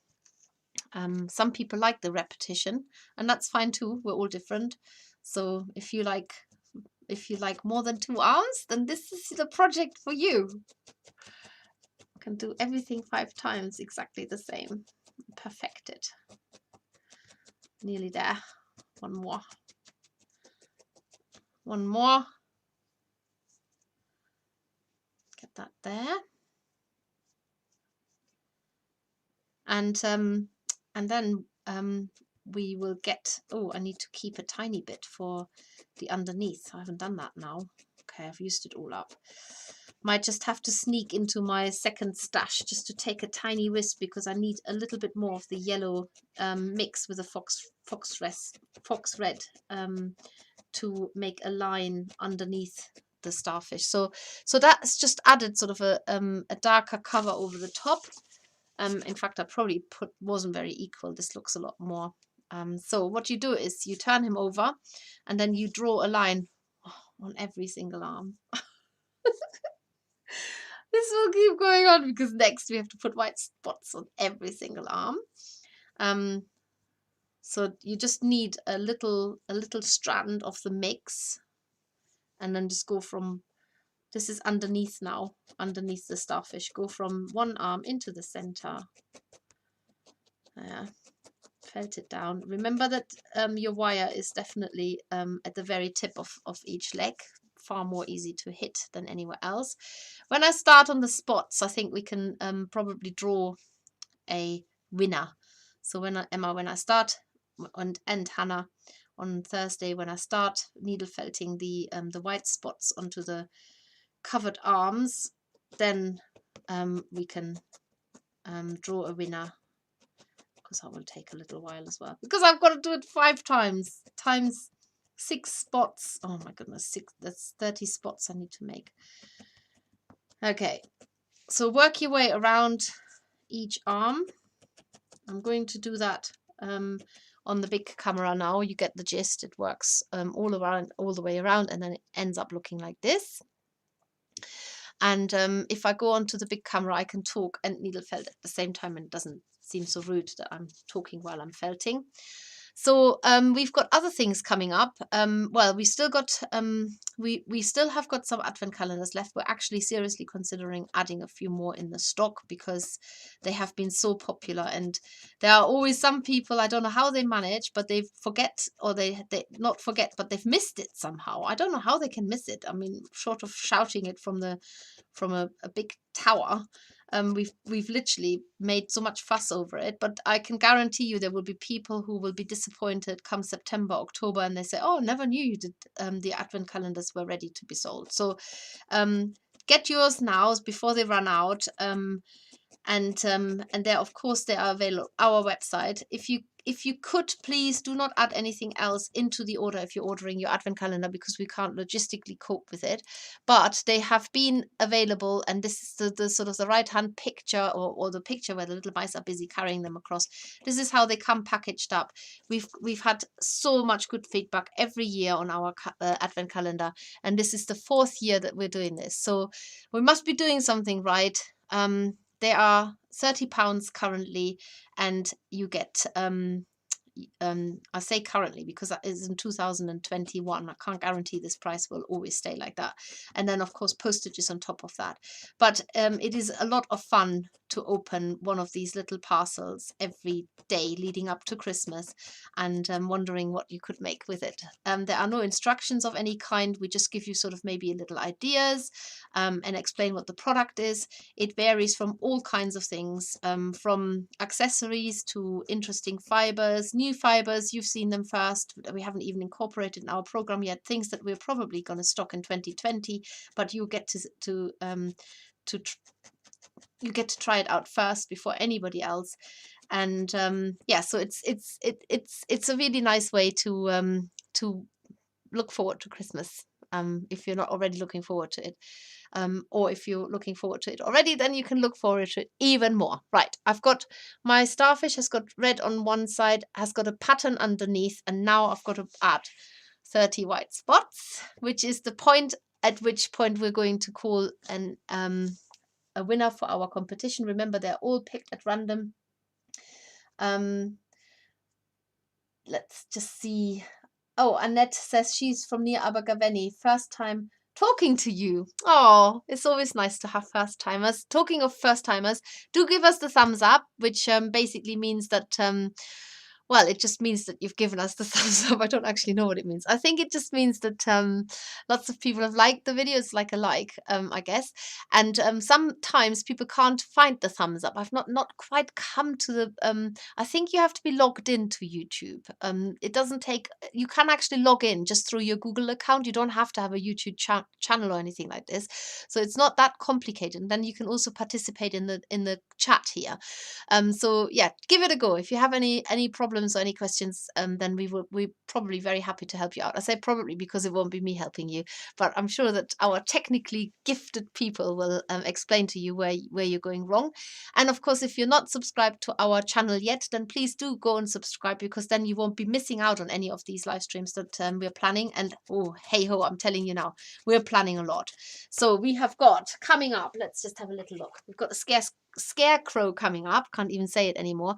Some people like the repetition, and that's fine too. We're all different. So if you like more than 2 arms, then this is the project for you. You can do everything 5 times exactly the same. Perfect it. Nearly there. One more. One more. Get that there. And then we will get, oh, I need to keep a tiny bit for the underneath. I haven't done that now. Okay, I've used it all up. Might just have to sneak into my second stash just to take a tiny wisp, because I need a little bit more of the yellow mix with the fox red to make a line underneath the starfish. So that's just added sort of a darker cover over the top. In fact, I probably wasn't very equal. This looks a lot more. So what you do is you turn him over and then you draw a line on every single arm. This will keep going on because next we have to put white spots on every single arm. So you just need a little strand of the mix, and then just go from, this is underneath now, underneath the starfish. Go from one arm into the center. Felt it down. Remember that your wire is definitely at the very tip of each leg. Far more easy to hit than anywhere else. When I start on the spots, I think we can probably draw a winner. So when I start, and Hannah on Thursday, when I start needle felting the white spots onto the covered arms, then we can draw a winner. Because that will take a little while as well, because I've got to do it 5 times 6 spots. Oh my goodness, that's 30 spots I need to make. Okay, so work your way around each arm I'm going to do that on the big camera now. You get the gist. It works all around, all the way around, and then it ends up looking like this. And if I go onto the big camera, I can talk and needle felt at the same time, and it doesn't seem so rude that I'm talking while I'm felting. So we've got other things coming up. Well, we still got we still have got some advent calendars left. We're actually seriously considering adding a few more in the stock because they have been so popular, and there are always some people, I don't know how they manage, but they forget, or they not forget, but they've missed it somehow. I don't know how they can miss it. I mean, short of shouting it from a big tower. We've literally made so much fuss over it, but I can guarantee you there will be people who will be disappointed come September, October, and they say, "Oh, never knew you did. The advent calendars were ready to be sold." So get yours now before they run out. And there, of course, they are available on our website. If you could, please do not add anything else into the order if you're ordering your advent calendar, because we can't logistically cope with it. But they have been available, and this is the sort of the right hand picture, or the picture where the little mice are busy carrying them across. This is how they come packaged up. We've had so much good feedback every year on our advent calendar, and this is the 4th year that we're doing this, so we must be doing something right. They are £30 currently, and you get I say currently because that is in 2021. I can't guarantee this price will always stay like that. And then, of course, postage is on top of that. But it is a lot of fun to open one of these little parcels every day leading up to Christmas, and wondering what you could make with it. There are no instructions of any kind. We just give you sort of maybe a little ideas and explain what the product is. It varies from all kinds of things, from accessories to interesting fibers, new fibers. You've seen them first. We haven't even incorporated in our program yet, things that we're probably going to stock in 2020, but you get you get to try it out first before anybody else. And yeah, so it's a really nice way to look forward to Christmas, if you're not already looking forward to it. Or if you're looking forward to it already, then you can look forward to it even more. Right, I've got my starfish has got red on one side, has got a pattern underneath, and now I've got to add 30 white spots, which is the point at which point we're going to call a winner for our competition. Remember, they're all picked at random. Let's just see. Oh, Annette says she's from near Abergavenny. First time talking to you. Oh, it's always nice to have first timers. Talking of first timers, do give us the thumbs up, which basically means that well, it just means that you've given us the thumbs up. I don't actually know what it means. I think it just means that lots of people have liked the video. It's like a like, I guess. And sometimes people can't find the thumbs up. I've not quite come to the. I think you have to be logged into YouTube. It doesn't take. You can actually log in just through your Google account. You don't have to have a YouTube channel or anything like this. So it's not that complicated. And then you can also participate in the chat here. So yeah, give it a go. If you have any problems or any questions, then we're probably very happy to help you out. I say probably because it won't be me helping you, but I'm sure that our technically gifted people will explain to you where you're going wrong. And of course, if you're not subscribed to our channel yet, then please do go and subscribe, because then you won't be missing out on any of these live streams that we're planning. And oh, hey ho, I'm telling you now, we're planning a lot. So we have got coming up, let's just have a little look. We've got the scarecrow coming up. Can't even say it anymore.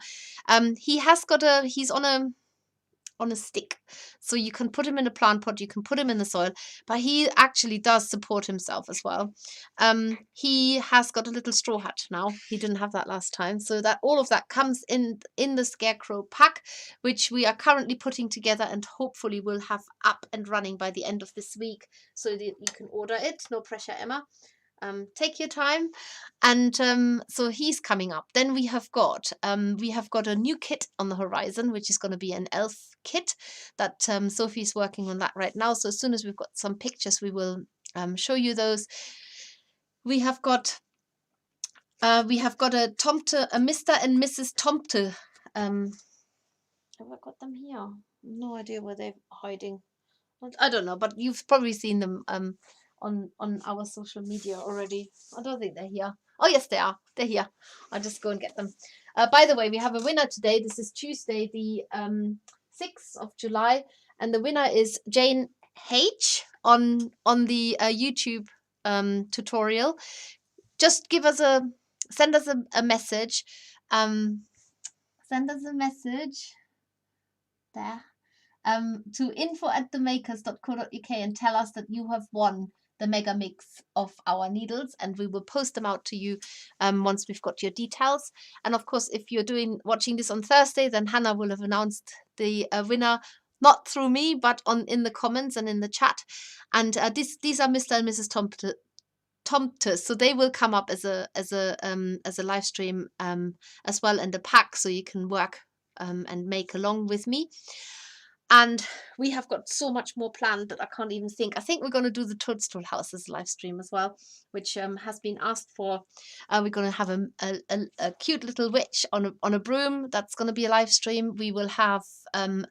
He's on a stick, so you can put him in a plant pot, you can put him in the soil, but he actually does support himself as well. He has got a little straw hat now. He didn't have that last time, so that all of that comes in the scarecrow pack, which we are currently putting together and hopefully will have up and running by the end of this week, so that you can order it. No pressure, Emma. Take your time. And so he's coming up. Then we have got a new kit on the horizon, which is going to be an elf kit that Sophie's working on that right now. So as soon as we've got some pictures, we will show you those. We have got a Tomte, a Mr. and Mrs. Tomte. Have I got them here? No idea where they're hiding. I don't know, but you've probably seen them on our social media already. I don't think they're here. Oh yes, they are. They're here. I'll just go and get them. By the way, we have a winner today. This is Tuesday, the 6th of July, and the winner is Jane H on the YouTube tutorial. Just send us a message. Send us a message there to info@themakers.co.uk and tell us that you have won the mega mix of our needles, and we will post them out to you once we've got your details. And of course, if you're watching this on Thursday, then Hannah will have announced the winner, not through me, but in the comments and in the chat. And these are Mr. and Mrs. Tomtes, so they will come up as a live stream as well in the pack, so you can work and make along with me. And we have got so much more planned that I can't even think. I think we're going to do the Toadstool House as a live stream as well, which has been asked for. We're going to have a cute little witch on a broom. That's going to be a live stream. We will have a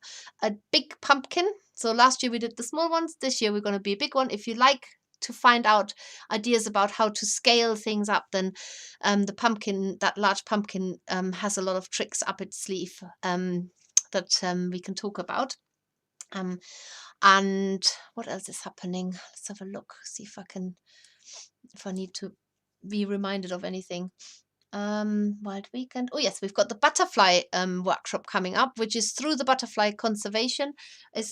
big pumpkin. So last year we did the small ones. This year we're going to be a big one. If you like to find out ideas about how to scale things up, then the pumpkin, that large pumpkin, has a lot of tricks up its sleeve that we can talk about. And what else is happening? Let's have a look, see if I need to be reminded of anything. Wild Weekend. Oh yes, we've got the butterfly workshop coming up, which is through the butterfly conservation.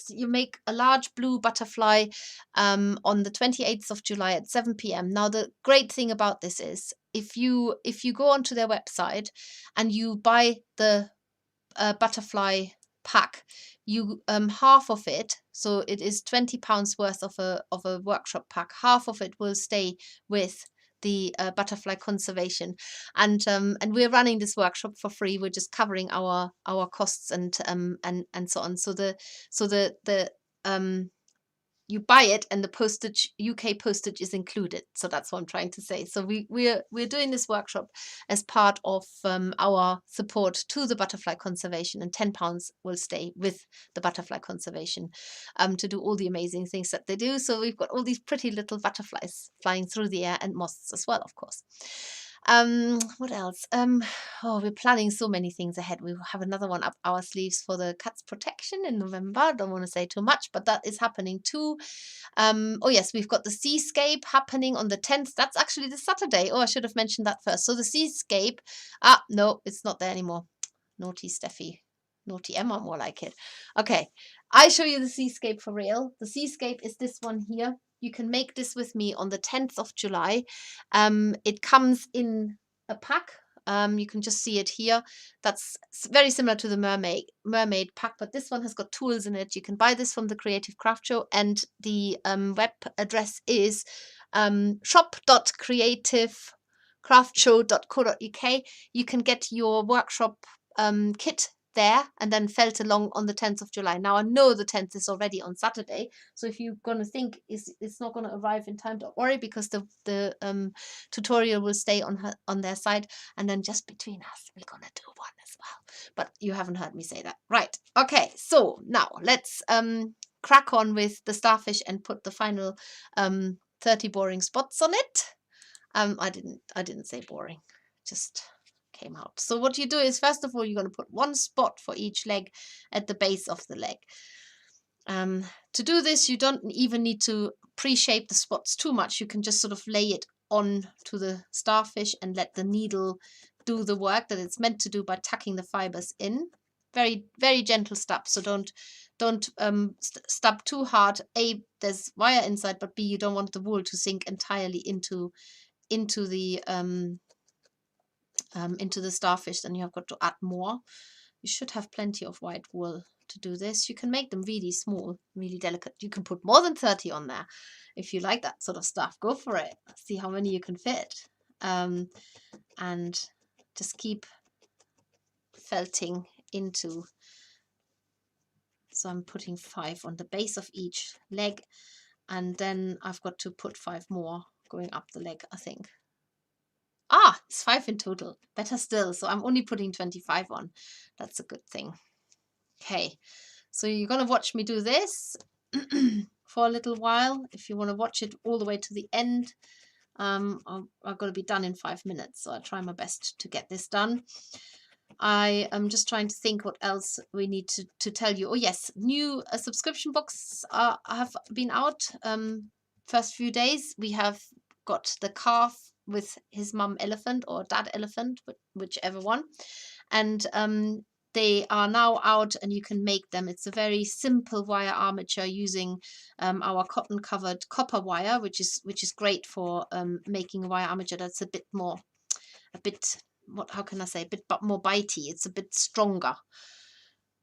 You make a large blue butterfly on the 28th of July at 7 p.m. Now the great thing about this is if you go onto their website and you buy the butterfly pack, you half of it, so it is £20 worth of a workshop pack, half of it will stay with the butterfly conservation, and we're running this workshop for free. We're just covering our costs and so on. So the you buy it and the postage, UK postage, is included. So that's what I'm trying to say. So we're doing this workshop as part of our support to the butterfly conservation, and £10 will stay with the butterfly conservation to do all the amazing things that they do. So we've got all these pretty little butterflies flying through the air, and moths as well, of course. What else? We're planning so many things ahead. We will have another one up our sleeves for the cat's protection in November. Don't want to say too much, but that is happening too. Oh yes, we've got the Seascape happening on the 10th. That's actually the Saturday. Oh, I should have mentioned that first. So the Seascape, no, it's not there anymore. Naughty Steffi. Naughty Emma, more like it. Okay, I show you the Seascape for real. The Seascape is this one here. You can make this with me on the 10th of July. It comes in a pack. You can just see it here. That's very similar to the mermaid pack, but this one has got tools in it. You can buy this from the Creative Craft Show, and the web address is shop.creativecraftshow.co.uk. You can get your workshop kit there and then felt along on the 10th of July. Now I know the 10th is already on Saturday, so if you're going to think it's not going to arrive in time, don't worry, because the tutorial will stay on their side, and then just between us we're going to do one as well, but you haven't heard me say that. Right, okay, so now let's crack on with the Starfish and put the final 30 boring spots on it. I didn't say boring, just came out. So what you do is, first of all, you're going to put one spot for each leg at the base of the leg. To do this, you don't even need to pre-shape the spots too much. You can just sort of lay it on to the Starfish and let the needle do the work that it's meant to do by tucking the fibers in. Very, very gentle stab, so don't stab too hard. A, there's wire inside, but B, you don't want the wool to sink entirely into the Starfish. Then you have got to add more. You should have plenty of white wool to do this. You can make them really small, really delicate. You can put more than 30 on there if you like that sort of stuff. Go for it. See how many you can fit, and just keep felting into. So I'm putting 5 on the base of each leg, and then I've got to put 5 more going up the leg, I think. It's 5 in total. Better still. So I'm only putting 25 on. That's a good thing. Okay. So you're going to watch me do this for a little while. If you want to watch it all the way to the end, I'm going to be done in 5 minutes, so I'll try my best to get this done. I am just trying to think what else we need to tell you. Oh yes, new subscription box have been out. First few days we have got the calf with his mum elephant or dad elephant, whichever one, and they are now out and you can make them. It's a very simple wire armature using our cotton covered copper wire, which is great for making a wire armature that's a bit how can I say, a bit more bitey. It's a bit stronger.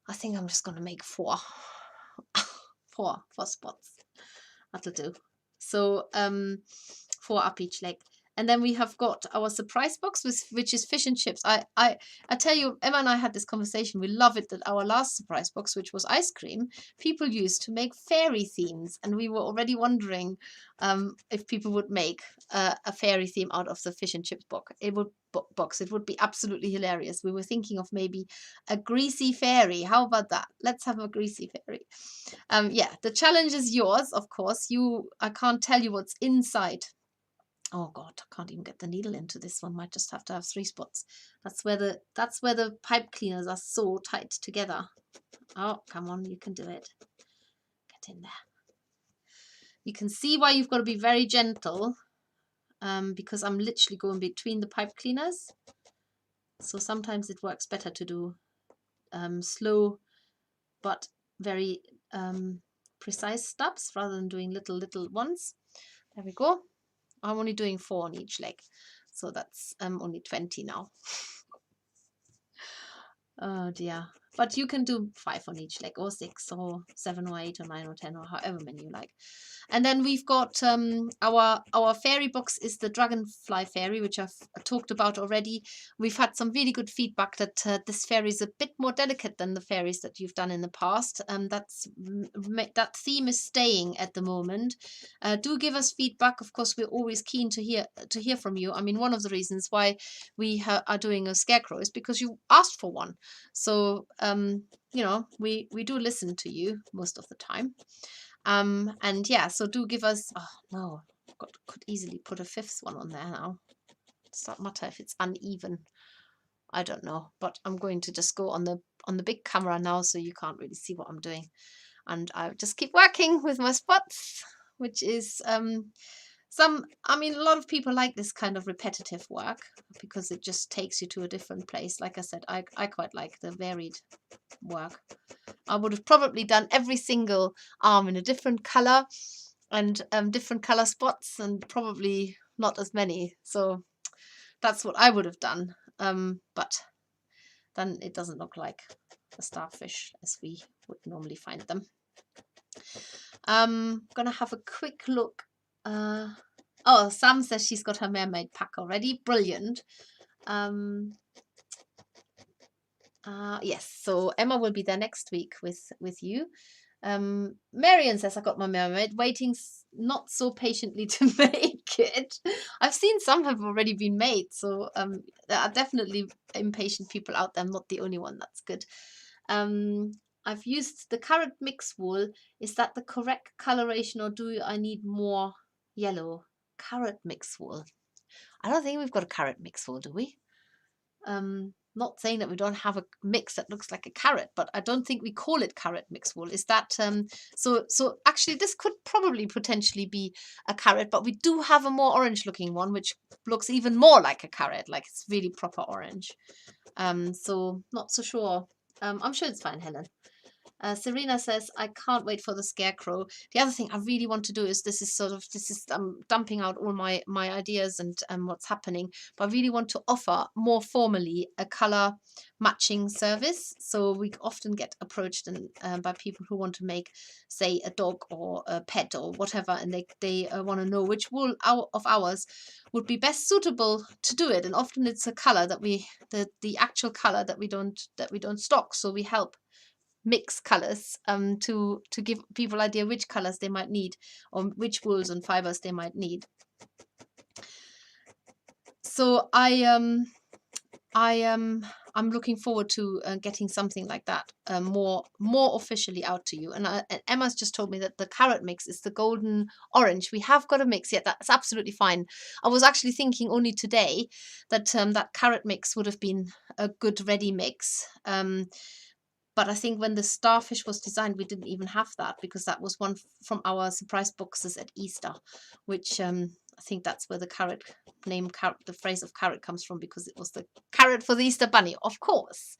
I think I'm just going to make 4 4 spots. That'll do. So 4 up each leg. And then we have got our surprise box, which is fish and chips. I tell you, Emma and I had this conversation. We love it that our last surprise box, which was ice cream, people used to make fairy themes. And we were already wondering if people would make a fairy theme out of the fish and chips box. It would be absolutely hilarious. We were thinking of maybe a greasy fairy. How about that? Let's have a greasy fairy. Yeah, the challenge is yours, of course. I can't tell you what's inside. Oh God, I can't even get the needle into this one. Might just have to have 3 spots. That's where the pipe cleaners are so tight together. Oh, come on, you can do it. Get in there. You can see why you've got to be very gentle, because I'm literally going between the pipe cleaners. So sometimes it works better to do slow but very precise stabs rather than doing little ones. There we go. I'm only doing 4 on each leg, so that's only 20 now. Oh dear. But you can do 5 on each leg, or 6, or 7, or 8, or 9, or 10, or however many you like. And then we've got our fairy box is the dragonfly fairy, which I've talked about already. We've had some really good feedback that this fairy is a bit more delicate than the fairies that you've done in the past. That theme is staying at the moment. Do give us feedback. Of course, we're always keen to hear from you. I mean, one of the reasons why we are doing a scarecrow is because you asked for one. So you know, we do listen to you most of the time. And yeah, so do give us. Oh no, could easily put a 5th one on there now. Does that matter if it's uneven? I don't know, but I'm going to just go on the big camera now, so you can't really see what I'm doing, and I just keep working with my spots, which is I mean, a lot of people like this kind of repetitive work because it just takes you to a different place. Like I said, I quite like the varied work. I would have probably done every single arm in a different color and different color spots, and probably not as many. So that's what I would have done. But then it doesn't look like a starfish as we would normally find them. I'm gonna have a quick look. Oh, Sam says she's got her mermaid pack already. Brilliant. Yes, so Emma will be there next week with you. Marion says I got my mermaid, waiting not so patiently to make it. I've seen some have already been made, so there are definitely impatient people out there. I'm not the only one. That's good. I've used the carrot mix wool. Is that the correct coloration, or do I need more yellow? Carrot mix wool. I don't think we've got a carrot mix wool, do we? Not saying that we don't have a mix that looks like a carrot, but I don't think we call it carrot mix wool. Is that so actually this could probably potentially be a carrot, but we do have a more orange looking one which looks even more like a carrot, like it's really proper orange. So not so sure. I'm sure it's fine, Helen. Serena says, I can't wait for the scarecrow. The other thing I really want to do is dumping out all my ideas and what's happening, but I really want to offer more formally a color matching service. So we often get approached by people who want to make, say, a dog or a pet or whatever, and they want to know which wool of ours would be best suitable to do it. And often it's a color that the actual color that we don't stock. So we help mix colors to give people idea which colors they might need or which wools and fibers they might need. So I I'm looking forward to getting something like that more officially out to you. And Emma's just told me that the carrot mix is the golden orange. We have got a mix yet. That's absolutely fine. I was actually thinking only today that that carrot mix would have been a good ready mix. But I think when the Starfish was designed, we didn't even have that, because that was one from our surprise boxes at Easter, which I think that's where the carrot name, the phrase of carrot comes from, because it was the carrot for the Easter bunny, of course.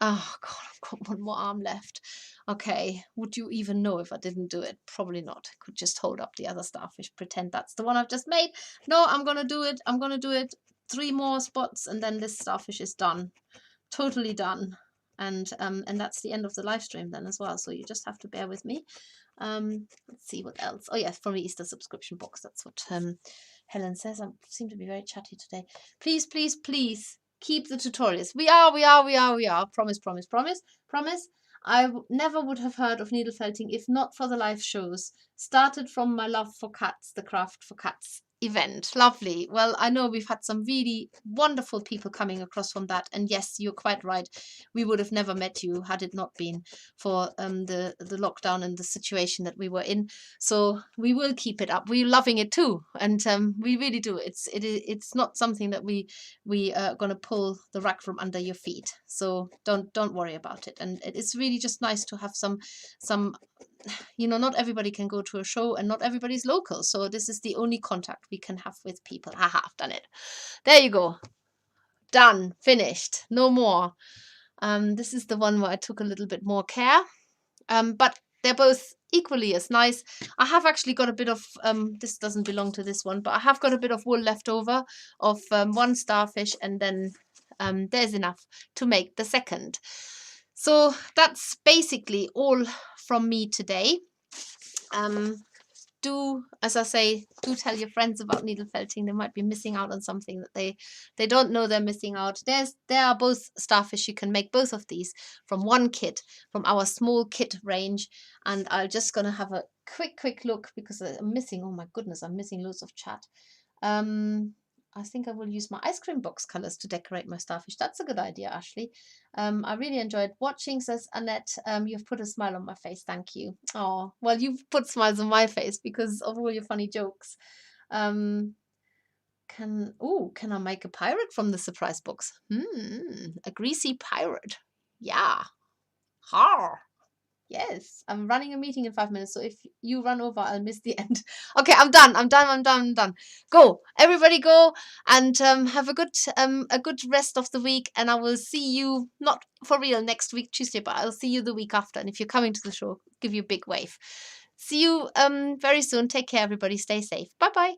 Oh God, I've got one more arm left. Okay, would you even know if I didn't do it? Probably not. I could just hold up the other Starfish, pretend that's the one I've just made. No, I'm gonna do it. I'm gonna do it. 3 more spots, and then this Starfish is done. Totally done. And that's the end of the live stream then as well, so you just have to bear with me. Let's see what else. Oh yes, from the Easter subscription box. That's what Helen says. I seem to be very chatty today. Please, please, please keep the tutorials. We are. Promise. I never would have heard of needle felting if not for the live shows. Started from my love for cats, the Craft for Cats event. Lovely. Well, I know we've had some really wonderful people coming across from that, and yes, you're quite right, we would have never met you had it not been for the lockdown and the situation that we were in. So we will keep it up. We're loving it too, and we really do. It's not something that we are going to pull the rug from under your feet, so don't worry about it. And it's really just nice to have some you know, not everybody can go to a show, and not everybody's local, so this is the only contact we can have with people. Haha, I've done it. There you go. Done. Finished. No more. This is the one where I took a little bit more care, but they're both equally as nice. I have actually got a bit of this doesn't belong to this one, but I have got a bit of wool left over of one Starfish, and then there's enough to make the second. So that's basically all from me today. Do, as I say, do tell your friends about needle felting. They might be missing out on something that they don't know they're missing out. There are both Starfish. You can make both of these from one kit, from our small kit range. And I'm just gonna have a quick look, because I'm missing, oh my goodness, I'm missing loads of chat. I think I will use my ice cream box colors to decorate my Starfish. That's a good idea, Ashley. I really enjoyed watching, says Annette. You've put a smile on my face. Thank you. Oh, well, you've put smiles on my face because of all your funny jokes. Can I make a pirate from the surprise box? A greasy pirate. Yeah. Har. Yes, I'm running a meeting in 5 minutes, so if you run over, I'll miss the end. Okay, I'm done. Go, everybody, go, and have a good rest of the week. And I will see you, not for real next week Tuesday, but I'll see you the week after. And if you're coming to the show, give you a big wave. See you very soon. Take care, everybody. Stay safe. Bye bye.